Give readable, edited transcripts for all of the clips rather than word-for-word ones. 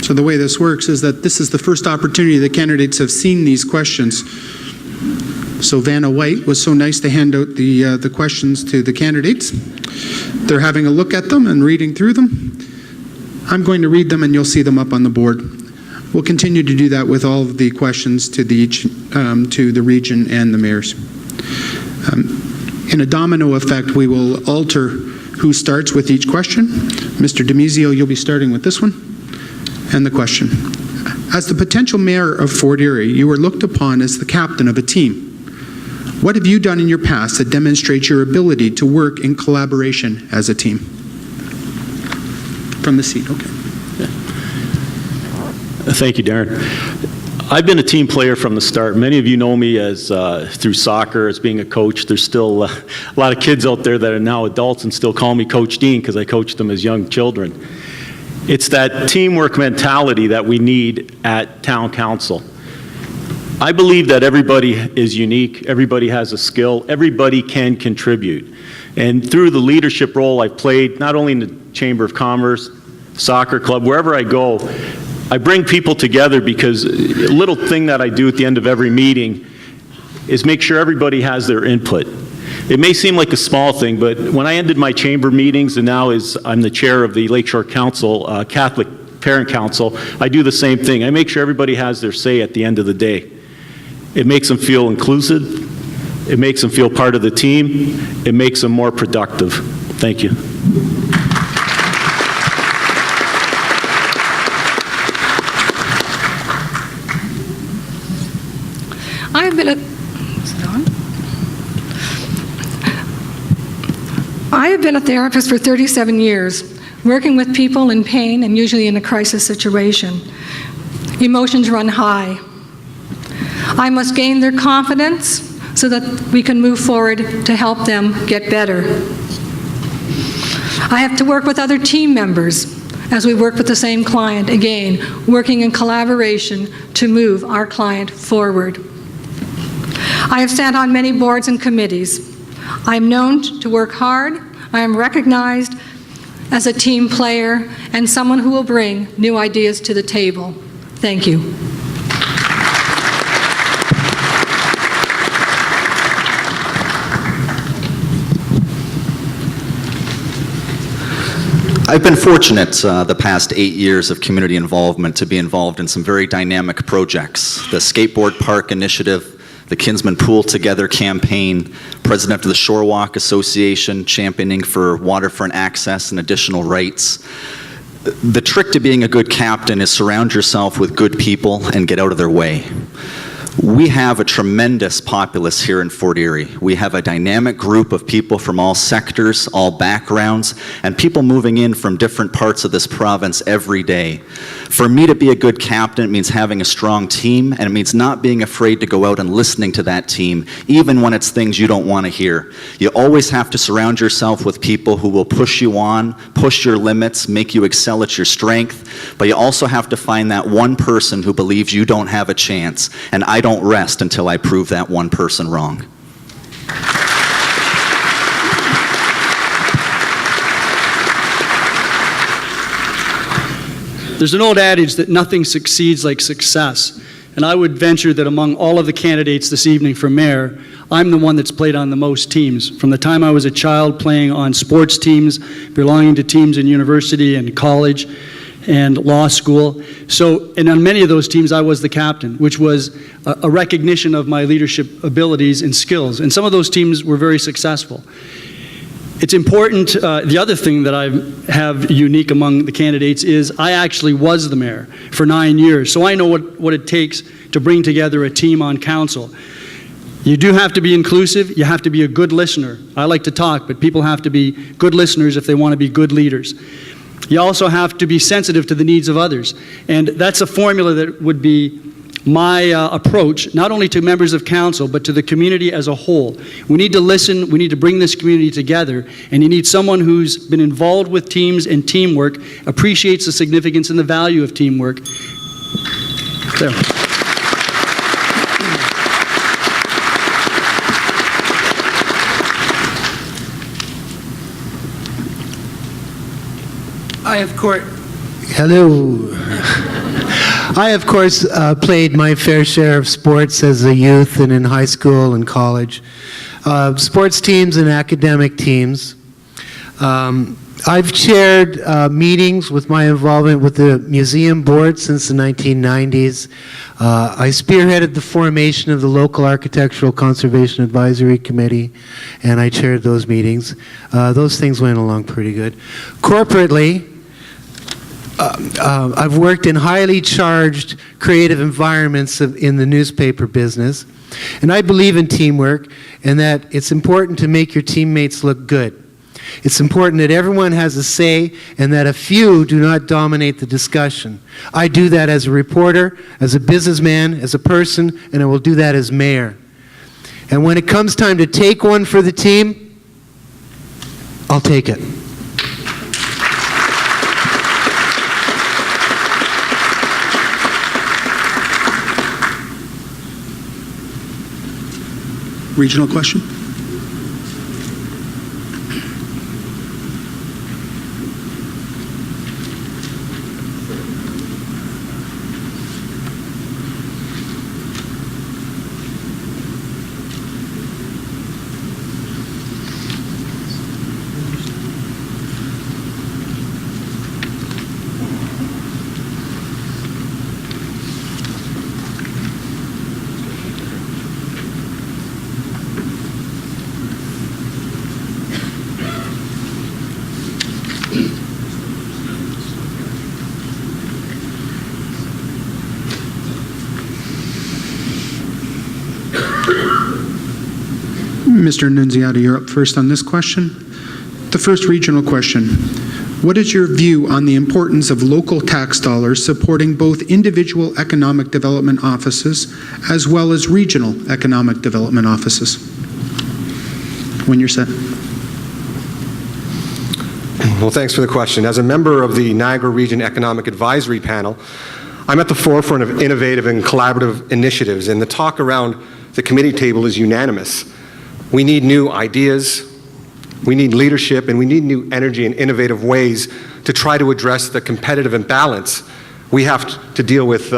So the way this works is that this is the first opportunity the candidates have seen these questions. So Vanna White was so nice to hand out the questions to the candidates. They're having a look at them and reading through them. I'm going to read them and you'll see them up on the board. We'll continue to do that with all of the questions to the region and the mayors. In a domino effect, we will alter who starts with each question. Mr. Demizio, you'll be starting with this one. And the question: as the potential mayor of Fort Erie, you are looked upon as the captain of a team. What have you done in your past that demonstrates your ability to work in collaboration as a team? From the seat, okay. Thank you, Darren. I've been a team player from the start. Many of you know me as through soccer, as being a coach. There's still a lot of kids out there that are now adults and still call me Coach Dean because I coached them as young children. It's that teamwork mentality that we need at town council. I believe that everybody is unique, everybody has a skill, everybody can contribute. And through the leadership role I've played, not only in the Chamber of Commerce, soccer club, wherever I go, I bring people together because a little thing that I do at the end of every meeting is make sure everybody has their input. It may seem like a small thing, but when I ended my chamber meetings, and now I'm the chair of the Lakeshore Council, Catholic Parent Council, I do the same thing. I make sure everybody has their say at the end of the day. It makes them feel inclusive. It makes them feel part of the team. It makes them more productive. Thank you. I have been a therapist for 37 years, working with people in pain and usually in a crisis situation. Emotions run high. I must gain their confidence so that we can move forward to help them get better. I have to work with other team members as we work with the same client, again, working in collaboration to move our client forward. I have sat on many boards and committees. I am known to work hard. I am recognized as a team player and someone who will bring new ideas to the table. Thank you. I've been fortunate the past 8 years of community involvement to be involved in some very dynamic projects. The Skateboard Park Initiative, the Kinsman Pool Together campaign, president of the Shore Walk Association, championing for waterfront access and additional rights. The trick to being a good captain is surround yourself with good people and get out of their way. We have a tremendous populace here in Fort Erie. We have a dynamic group of people from all sectors, all backgrounds, and people moving in from different parts of this province every day. For me to be a good captain, it means having a strong team, and it means not being afraid to go out and listening to that team, even when it's things you don't want to hear. You always have to surround yourself with people who will push you on, push your limits, make you excel at your strength, but you also have to find that one person who believes you don't have a chance, and I don't rest until I prove that one person wrong. There's an old adage that nothing succeeds like success, and I would venture that among all of the candidates this evening for mayor, I'm the one that's played on the most teams. From the time I was a child playing on sports teams, belonging to teams in university and college and law school. And on many of those teams, I was the captain, which was a recognition of my leadership abilities and skills. And some of those teams were very successful. It's important, the other thing that I have unique among the candidates is I actually was the mayor for 9 years, so I know what it takes to bring together a team on council. You do have to be inclusive, you have to be a good listener. I like to talk, but people have to be good listeners if they want to be good leaders. You also have to be sensitive to the needs of others, and that's a formula that would be my approach, not only to members of council, but to the community as a whole. We need to listen, we need to bring this community together, and you need someone who's been involved with teams and teamwork, appreciates the significance and the value of teamwork. There. Hello. I, of course, played my fair share of sports as a youth and in high school and college. Sports teams and academic teams. I've chaired meetings with my involvement with the museum board since the 1990s. I spearheaded the formation of the local Architectural Conservation Advisory Committee, and I chaired those meetings. Those things went along pretty good. Corporately, I've worked in highly charged creative environments in the newspaper business, and I believe in teamwork and that it's important to make your teammates look good. It's important that everyone has a say and that a few do not dominate the discussion. I do that as a reporter, as a businessman, as a person, and I will do that as mayor. And when it comes time to take one for the team, I'll take it. Regional question? Mr. Nunziata, you're up first on this question. The first regional question. What is your view on the importance of local tax dollars supporting both individual economic development offices as well as regional economic development offices? When you're set. Well, thanks for the question. As a member of the Niagara Region Economic Advisory Panel, I'm at the forefront of innovative and collaborative initiatives, and the talk around the committee table is unanimous. We need new ideas, we need leadership, and we need new energy and innovative ways to try to address the competitive imbalance we have to deal with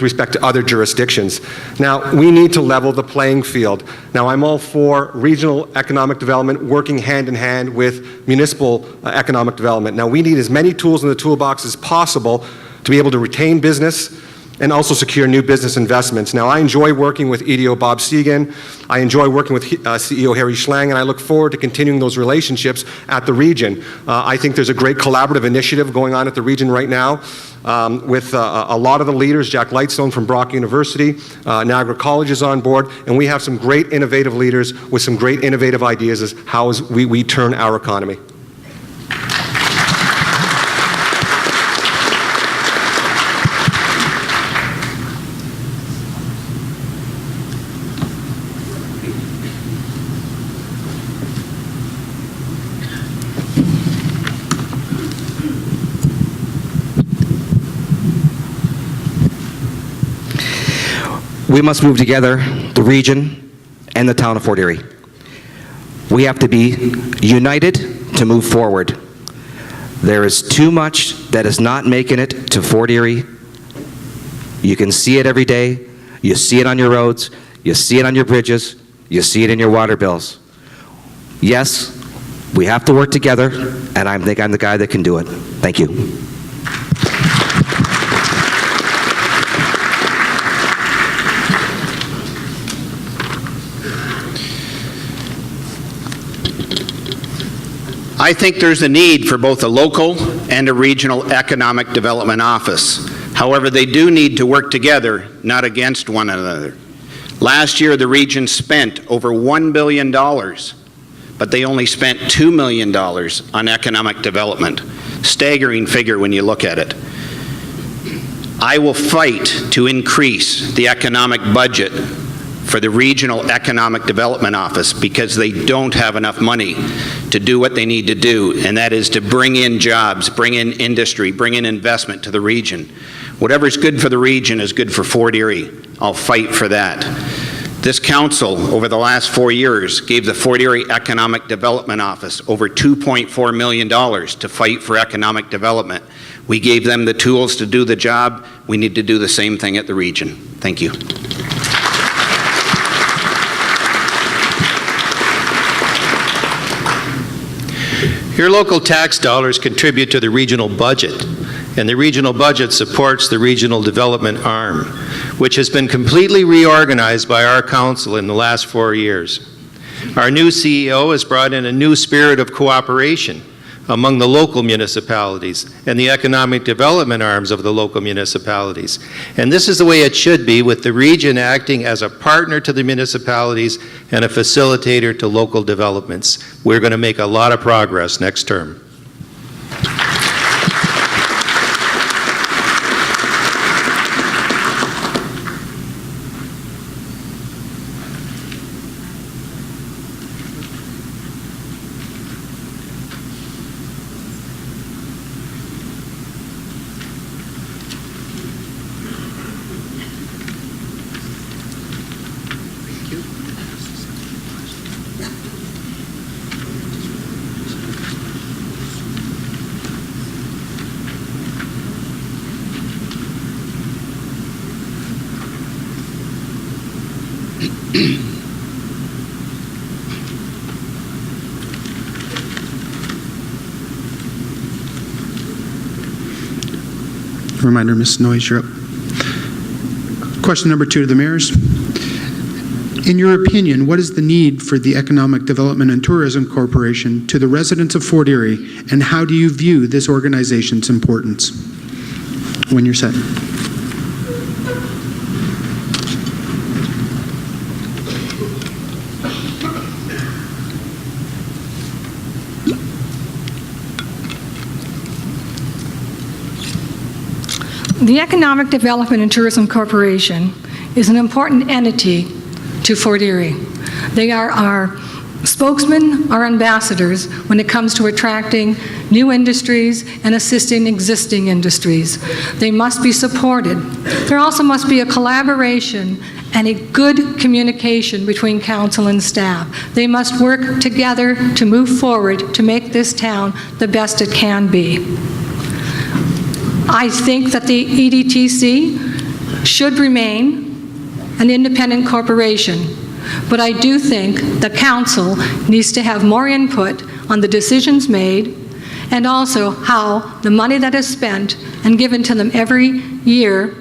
respect to other jurisdictions. Now, we need to level the playing field. Now, I'm all for regional economic development working hand in hand with municipal economic development. Now, we need as many tools in the toolbox as possible to be able to retain business and also secure new business investments. Now, I enjoy working with EDO Bob Segan. I enjoy working with CEO Harry Schlang, and I look forward to continuing those relationships at the region. I think there's a great collaborative initiative going on at the region right now with a lot of the leaders. Jack Lightstone from Brock University, Niagara College is on board, and we have some great innovative leaders with some great innovative ideas as how we turn our economy. We must move together, the region and the town of Fort Erie. We have to be united to move forward. There is too much that is not making it to Fort Erie. You can see it every day. You see it on your roads. You see it on your bridges. You see it in your water bills. Yes, we have to work together, and I think I'm the guy that can do it. Thank you. I think there's a need for both a local and a regional economic development office. However, they do need to work together, not against one another. Last year, the region spent over $1 billion, but they only spent $2 million on economic development. Staggering figure when you look at it. I will fight to increase the economic budget for the Regional Economic Development Office because they don't have enough money to do what they need to do, and that is to bring in jobs, bring in industry, bring in investment to the region. Whatever's good for the region is good for Fort Erie. I'll fight for that. This council, over the last 4 years, gave the Fort Erie Economic Development Office over $2.4 million to fight for economic development. We gave them the tools to do the job. We need to do the same thing at the region. Thank you. Your local tax dollars contribute to the regional budget, and the regional budget supports the regional development arm, which has been completely reorganized by our council in the last 4 years. Our new CEO has brought in a new spirit of cooperation among the local municipalities and the economic development arms of the local municipalities. And this is the way it should be, with the region acting as a partner to the municipalities and a facilitator to local developments. We're going to make a lot of progress next term. Reminder, Ms. Noyes, you're up. Question number 2 to the mayors. In your opinion, what is the need for the Economic Development and Tourism Corporation to the residents of Fort Erie, and how do you view this organization's importance? When you're set. The Economic Development and Tourism Corporation is an important entity to Fort Erie. They are our spokesmen, our ambassadors, when it comes to attracting new industries and assisting existing industries. They must be supported. There also must be a collaboration and a good communication between council and staff. They must work together to move forward to make this town the best it can be. I think that the EDTC should remain an independent corporation, but I do think the council needs to have more input on the decisions made and also how the money that is spent and given to them every year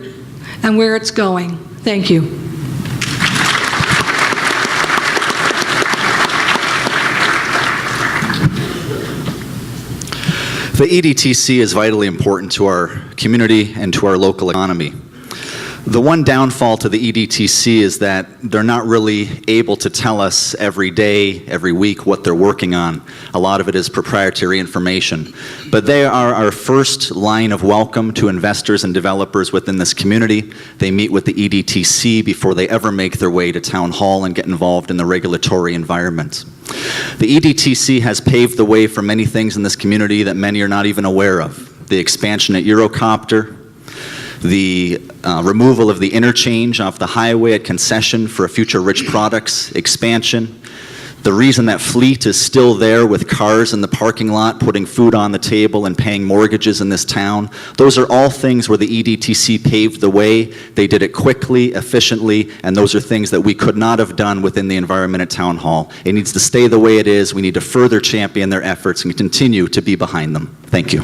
and where it's going. Thank you. The EDTC is vitally important to our community and to our local economy. The one downfall to the EDTC is that they're not really able to tell us every day, every week what they're working on. A lot of it is proprietary information. But they are our first line of welcome to investors and developers within this community. They meet with the EDTC before they ever make their way to Town Hall and get involved in the regulatory environment. The EDTC has paved the way for many things in this community that many are not even aware of. The expansion at Eurocopter, the removal of the interchange off the highway at Concession for a future Rich Products expansion, the reason that Fleet is still there with cars in the parking lot, putting food on the table and paying mortgages in this town. Those are all things where the EDTC paved the way. They did it quickly, efficiently, and those are things that we could not have done within the environment at Town Hall. It needs to stay the way it is. We need to further champion their efforts and continue to be behind them. Thank you.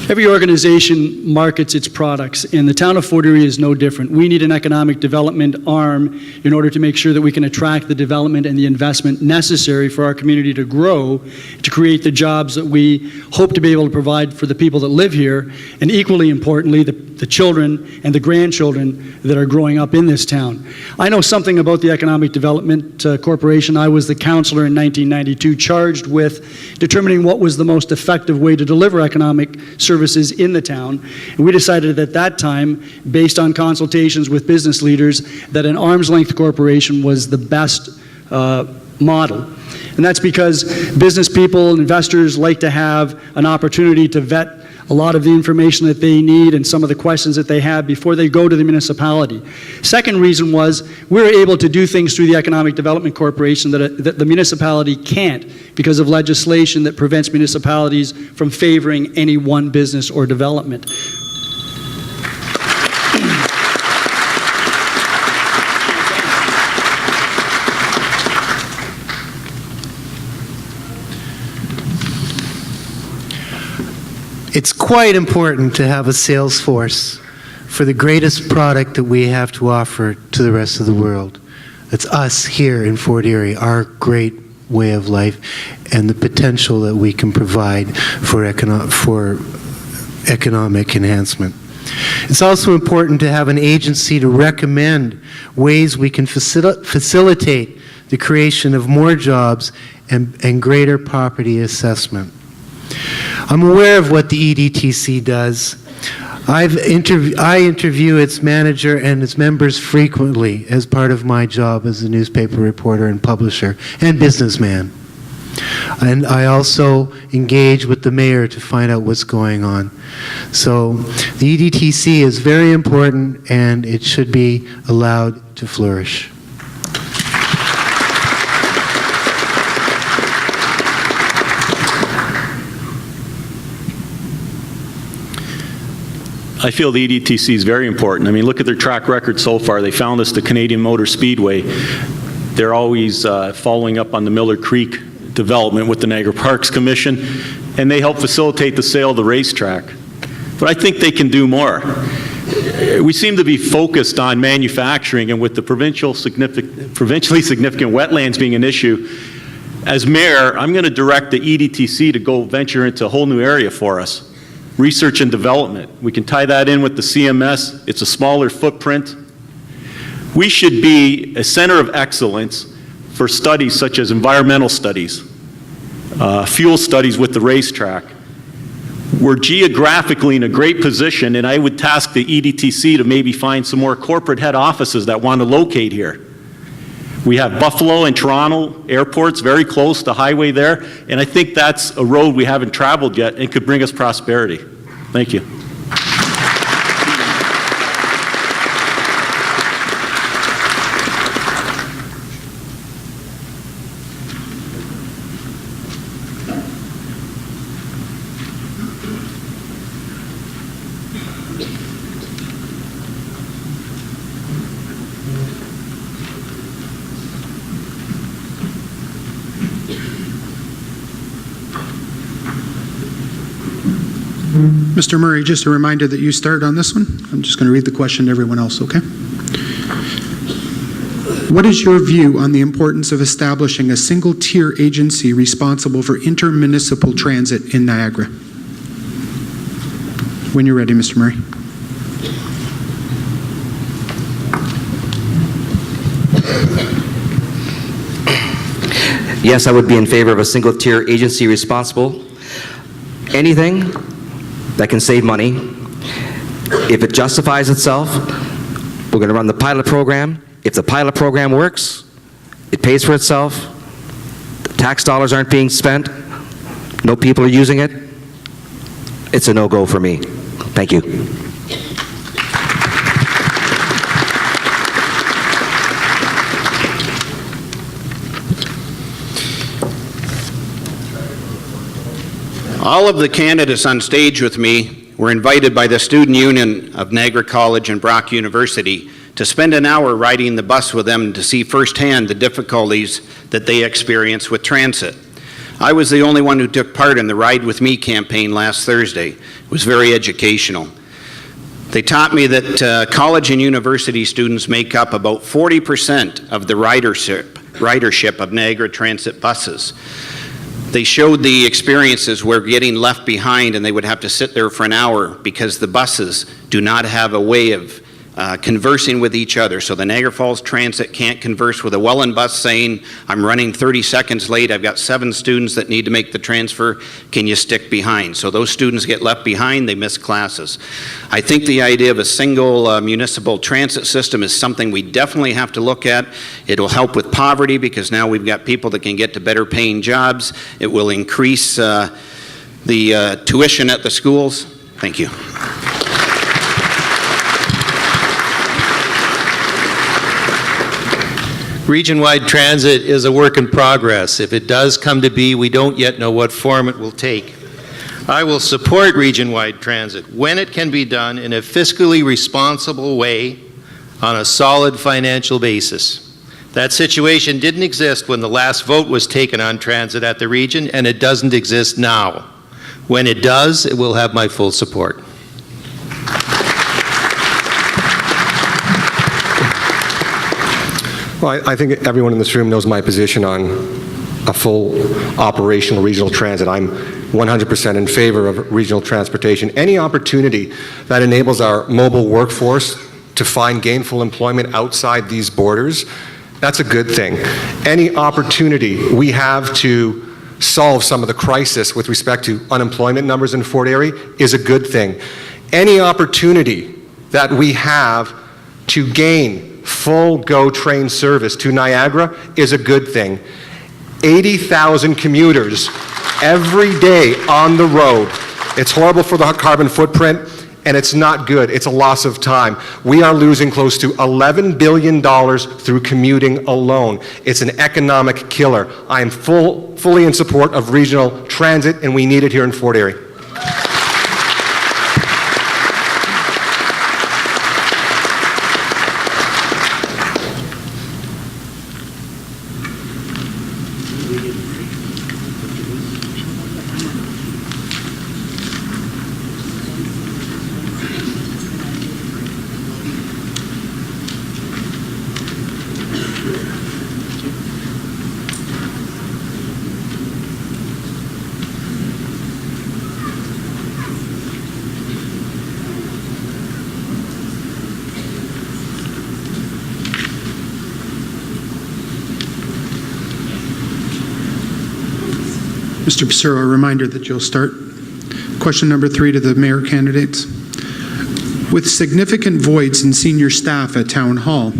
Every organization markets its products, and the town of Fort Erie is no different. We need an economic development arm in order to make sure that we can attract the development and the investment necessary for our community to grow, to create the jobs that we hope to be able to provide for the people that live here, and equally importantly, the children and the grandchildren that are growing up in this town. I know something about the Economic Development Corporation. I was the councilor in 1992 charged with determining what was the most effective way to deliver economic services in the town. And we decided at that time, based on consultations with business leaders, that an arm's length corporation was the best model. And that's because business people and investors like to have an opportunity to vet a lot of the information that they need and some of the questions that they have before they go to the municipality. Second reason was we were able to do things through the Economic Development Corporation that the municipality can't because of legislation that prevents municipalities from favoring any one business or development. It's quite important to have a sales force for the greatest product that we have to offer to the rest of the world. It's us here in Fort Erie, our great way of life, and the potential that we can provide for economic enhancement. It's also important to have an agency to recommend ways we can facilitate the creation of more jobs and greater property assessment. I'm aware of what the EDTC does. I interview its manager and its members frequently as part of my job as a newspaper reporter and publisher and businessman. And I also engage with the mayor to find out what's going on. So the EDTC is very important and it should be allowed to flourish. I feel the EDTC is very important. I mean, look at their track record so far. They found us the Canadian Motor Speedway. They're always following up on the Miller Creek development with the Niagara Parks Commission, and they help facilitate the sale of the racetrack. But I think they can do more. We seem to be focused on manufacturing, and with the provincially significant wetlands being an issue, as mayor, I'm going to direct the EDTC to go venture into a whole new area for us. Research and development. We can tie that in with the CMS. It's a smaller footprint. We should be a center of excellence for studies such as environmental studies, fuel studies with the racetrack. We're geographically in a great position, and I would task the EDTC to maybe find some more corporate head offices that want to locate here. We have Buffalo and Toronto airports very close to highway there, and I think that's a road we haven't traveled yet and could bring us prosperity. Thank you. Mr. Murray, just a reminder that you start on this one. I'm just going to read the question to everyone else, okay? What is your view on the importance of establishing a single-tier agency responsible for intermunicipal transit in Niagara? When you're ready, Mr. Murray. Yes, I would be in favor of a single-tier agency responsible. Anything that can save money. If it justifies itself, we're going to run the pilot program. If the pilot program works, it pays for itself, the tax dollars aren't being spent, no people are using it, it's a no-go for me. Thank you. All of the candidates on stage with me were invited by the Student Union of Niagara College and Brock University to spend an hour riding the bus with them to see firsthand the difficulties that they experience with transit. I was the only one who took part in the Ride With Me campaign last Thursday. It was very educational. They taught me that college and university students make up about 40% of the ridership of Niagara Transit buses. They showed the experiences where getting left behind and they would have to sit there for an hour because the buses do not have a way of conversing with each other. So the Niagara Falls Transit can't converse with a Welland bus saying, I'm running 30 seconds late, I've got 7 students that need to make the transfer, can you stick behind? So those students get left behind, they miss classes. I think the idea of a single municipal transit system is something we definitely have to look at. It will help with poverty because now we've got people that can get to better paying jobs. It will increase the tuition at the schools. Thank you. Region-wide transit is a work in progress. If it does come to be, we don't yet know what form it will take. I will support region-wide transit when it can be done in a fiscally responsible way on a solid financial basis. That situation didn't exist when the last vote was taken on transit at the region, and it doesn't exist now. When it does, it will have my full support. Well, I think everyone in this room knows my position on a full operational regional transit. I'm 100% in favor of regional transportation. Any opportunity that enables our mobile workforce to find gainful employment outside these borders, that's a good thing. Any opportunity we have to solve some of the crisis with respect to unemployment numbers in Fort Erie is a good thing. Any opportunity that we have to gain full GO train service to Niagara is a good thing. 80,000 commuters every day on the road. It's horrible for the carbon footprint, and it's not good. It's a loss of time. We are losing close to $11 billion through commuting alone. It's an economic killer. I am fully in support of regional transit, and we need it here in Fort Erie. Mr. Pissarro, a reminder that you'll start. Question number 3 to the mayor candidates. With significant voids in senior staff at Town Hall,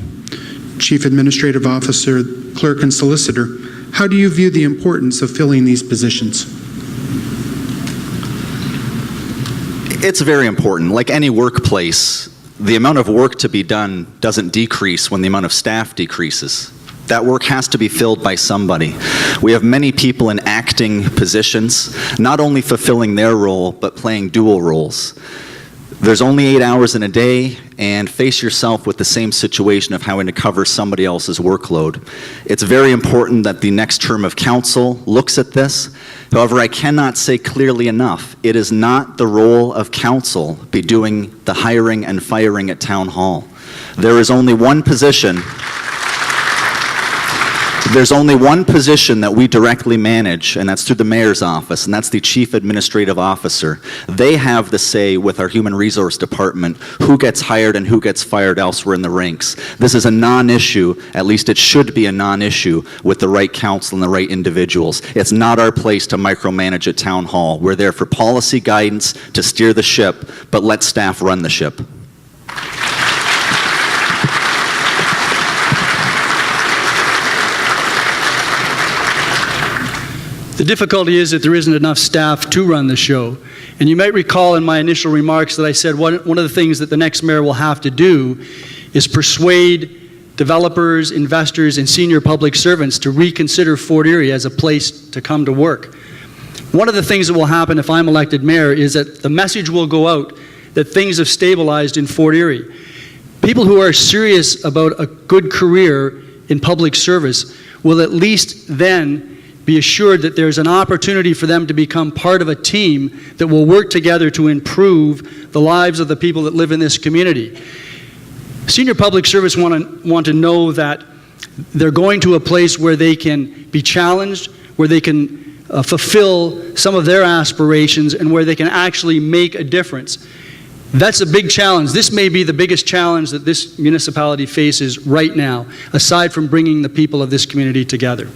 Chief Administrative Officer, Clerk, and Solicitor, how do you view the importance of filling these positions? It's very important. Like any workplace, the amount of work to be done doesn't decrease when the amount of staff decreases. That work has to be filled by somebody. We have many people in acting positions, not only fulfilling their role, but playing dual roles. There's only 8 hours in a day, and face yourself with the same situation of having to cover somebody else's workload. It's very important that the next term of council looks at this. However, I cannot say clearly enough, it is not the role of council be doing the hiring and firing at Town Hall. There is only one position. There's only one position that we directly manage, and that's through the mayor's office, and that's the chief administrative officer. They have the say with our human resource department who gets hired and who gets fired elsewhere in the ranks. This is a non-issue, at least it should be a non-issue, with the right council and the right individuals. It's not our place to micromanage at Town Hall. We're there for policy guidance to steer the ship, but let staff run the ship. The difficulty is that there isn't enough staff to run the show. And you might recall in my initial remarks that I said one of the things that the next mayor will have to do is persuade developers, investors, and senior public servants to reconsider Fort Erie as a place to come to work. One of the things that will happen if I'm elected mayor is that the message will go out that things have stabilized in Fort Erie. People who are serious about a good career in public service will at least then be assured that there's an opportunity for them to become part of a team that will work together to improve the lives of the people that live in this community. Senior public service want to know that they're going to a place where they can be challenged, where they can fulfill some of their aspirations, and where they can actually make a difference. That's a big challenge. This may be the biggest challenge that this municipality faces right now, aside from bringing the people of this community together.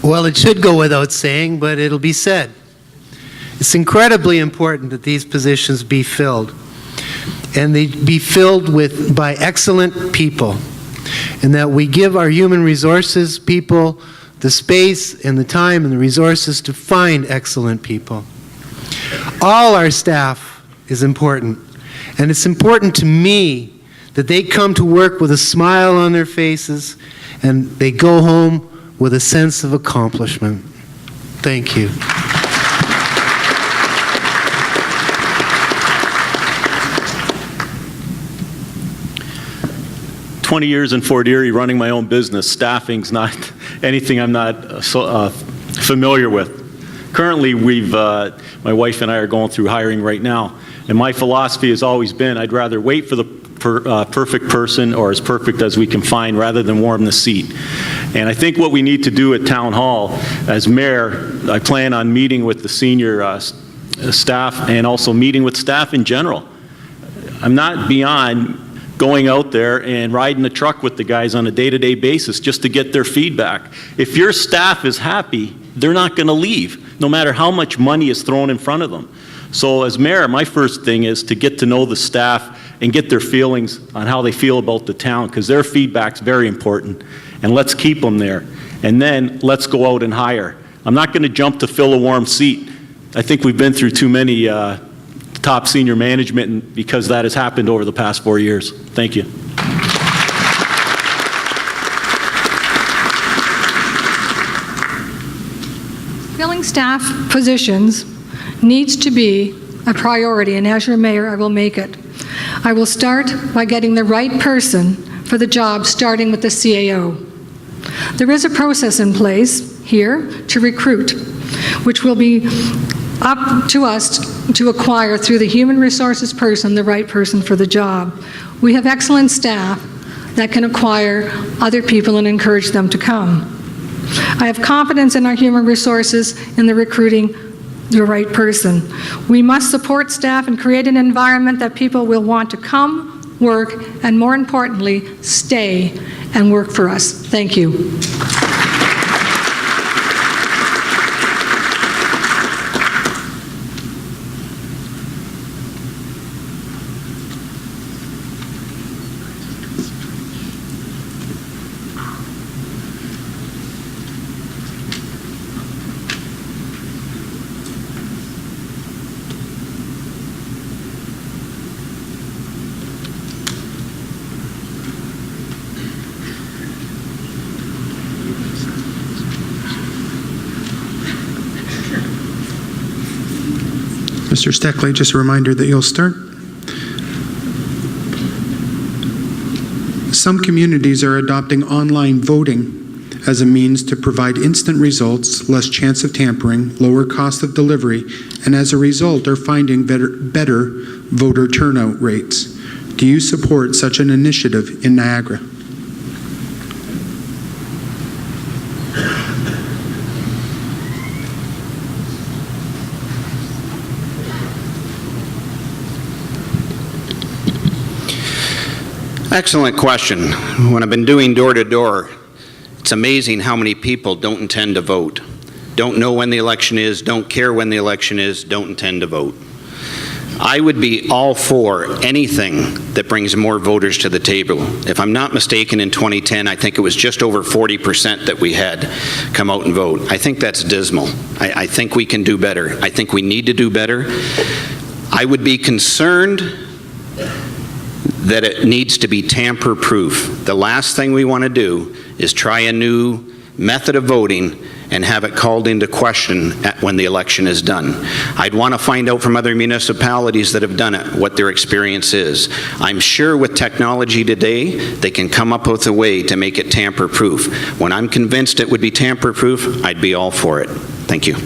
Well, it should go without saying, but it'll be said. It's incredibly important that these positions be filled, and they be filled by excellent people, and that we give our human resources people the space and the time and the resources to find excellent people. All our staff is important, and it's important to me that they come to work with a smile on their faces and they go home with a sense of accomplishment. Thank you. Years in Fort Erie running my own business. Staffing's not anything I'm not familiar with. Currently, my wife and I are going through hiring right now, and my philosophy has always been I'd rather wait for the perfect person, or as perfect as we can find, rather than warm the seat. And I think what we need to do at Town Hall, as mayor, I plan on meeting with the senior staff and also meeting with staff in general. I'm not beyond going out there and riding the truck with the guys on a day-to-day basis just to get their feedback. If your staff is happy, they're not going to leave, no matter how much money is thrown in front of them. So as mayor, my first thing is to get to know the staff and get their feelings on how they feel about the town, because their feedback's very important, and let's keep them there. And then let's go out and hire. I'm not going to jump to fill a warm seat. I think we've been through too many top senior management because that has happened over the past 4 years. Thank you. Filling staff positions needs to be a priority, and as your mayor, I will make it. I will start by getting the right person for the job, starting with the CAO. There is a process in place here to recruit, which will be up to us to acquire through the human resources person, the right person for the job. We have excellent staff that can acquire other people and encourage them to come. I have confidence in our human resources in the recruiting the right person. We must support staff and create an environment that people will want to come, work, and more importantly, stay and work for us. Thank you. Mr. Steckley, just a reminder that you'll start. Some communities are adopting online voting as a means to provide instant results, less chance of tampering, lower cost of delivery, and as a result are finding better voter turnout rates. Do you support such an initiative in Niagara? Excellent question. When I've been doing door-to-door, it's amazing how many people don't intend to vote, don't know when the election is, don't care when the election is, don't intend to vote. I would be all for anything that brings more voters to the table. If I'm not mistaken, in 2010, I think it was just over 40% that we had come out and vote. I think that's dismal. I think we can do better. I think we need to do better. I would be concerned that it needs to be tamper-proof. The last thing we want to do is try a new method of voting and have it called into question when the election is done. I'd want to find out from other municipalities that have done it what their experience is. I'm sure with technology today, they can come up with a way to make it tamper-proof. When I'm convinced it would be tamper-proof, I'd be all for it. Thank you.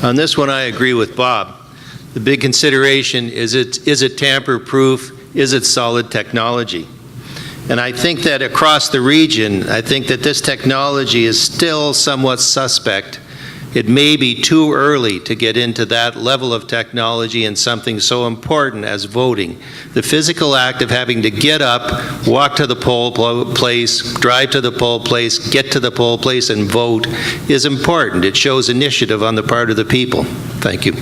On this one, I agree with Bob. The big consideration is it tamper-proof? Is it solid technology? And I think that across the region, I think that this technology is still somewhat suspect. It may be too early to get into that level of technology in something so important as voting. The physical act of having to get up, walk to the poll place, drive to the poll place, get to the poll place and vote is important. It shows initiative on the part of the people. Thank you.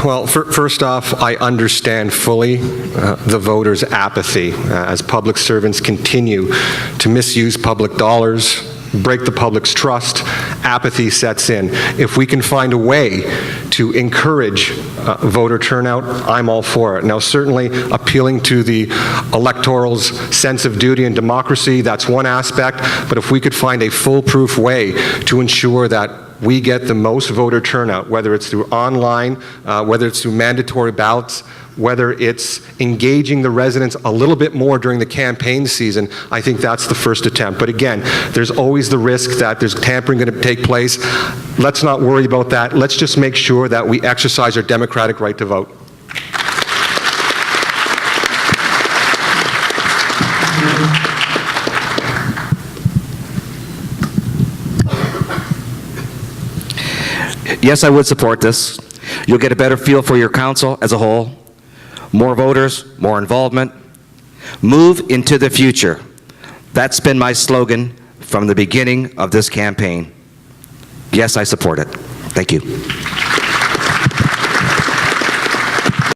Well, first off, I understand fully the voters' apathy as public servants continue to misuse public dollars, break the public's trust. Apathy sets in. If we can find a way to encourage voter turnout, I'm all for it. Now, certainly appealing to the electoral's sense of duty and democracy, that's one aspect, but if we could find a foolproof way to ensure that we get the most voter turnout, whether it's through online, whether it's through mandatory ballots, whether it's engaging the residents a little bit more during the campaign season, I think that's the first attempt. But again, there's always the risk that there's tampering going to take place. Let's not worry about that. Let's just make sure that we exercise our democratic right to vote. Yes, I would support this. You'll get a better feel for your council as a whole. More voters, more involvement. Move into the future. That's been my slogan from the beginning of this campaign. Yes, I support it. Thank you.